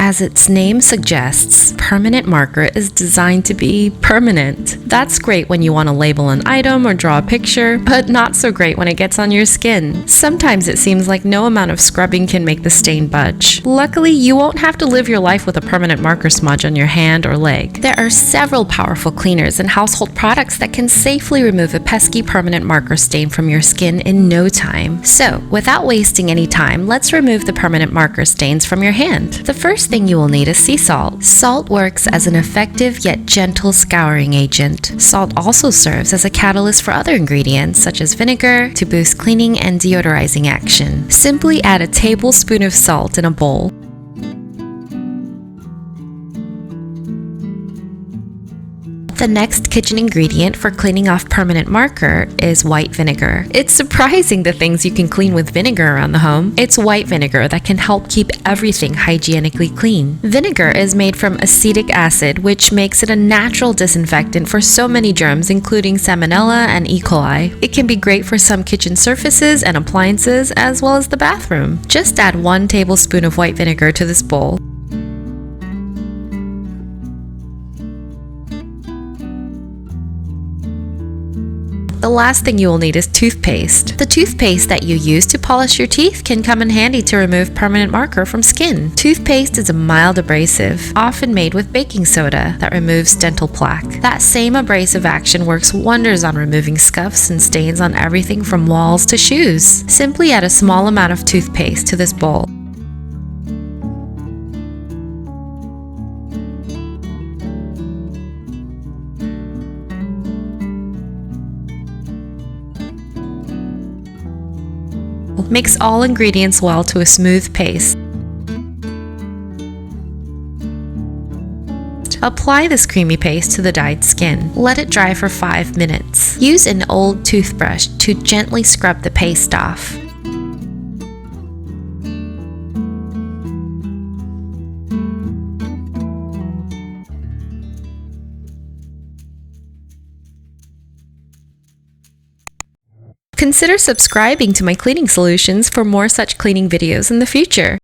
As its name suggests, permanent marker is designed to be permanent. That's great when you want to label an item or draw a picture, but not so great when it gets on your skin. Sometimes it seems like no amount of scrubbing can make the stain budge. Luckily, you won't have to live your life with a permanent marker smudge on your hand or leg. There are several powerful cleaners and household products that can safely remove a pesky permanent marker stain from your skin in no time. So, without wasting any time, let's remove the permanent marker stains from your hand. The first thing you will need is sea salt. Salt works as an effective yet gentle scouring agent. Salt also serves as a catalyst for other ingredients such as vinegar to boost cleaning and deodorizing action. Simply add a tablespoon of salt in a bowl. The next kitchen ingredient for cleaning off permanent marker is white vinegar. It's surprising the things you can clean with vinegar around the home. It's white vinegar that can help keep everything hygienically clean. Vinegar is made from acetic acid, which makes it a natural disinfectant for so many germs, including Salmonella and E. coli. It can be great for some kitchen surfaces and appliances, as well as the bathroom. Just add 1 tablespoon of white vinegar to this bowl. The last thing you will need is toothpaste. The toothpaste that you use to polish your teeth can come in handy to remove permanent marker from skin. Toothpaste is a mild abrasive, often made with baking soda, that removes dental plaque. That same abrasive action works wonders on removing scuffs and stains on everything from walls to shoes. Simply add a small amount of toothpaste to this bowl. Mix all ingredients well to a smooth paste. Apply this creamy paste to the dyed skin. Let it dry for 5 minutes. Use an old toothbrush to gently scrub the paste off. Consider subscribing to my cleaning solutions for more such cleaning videos in the future.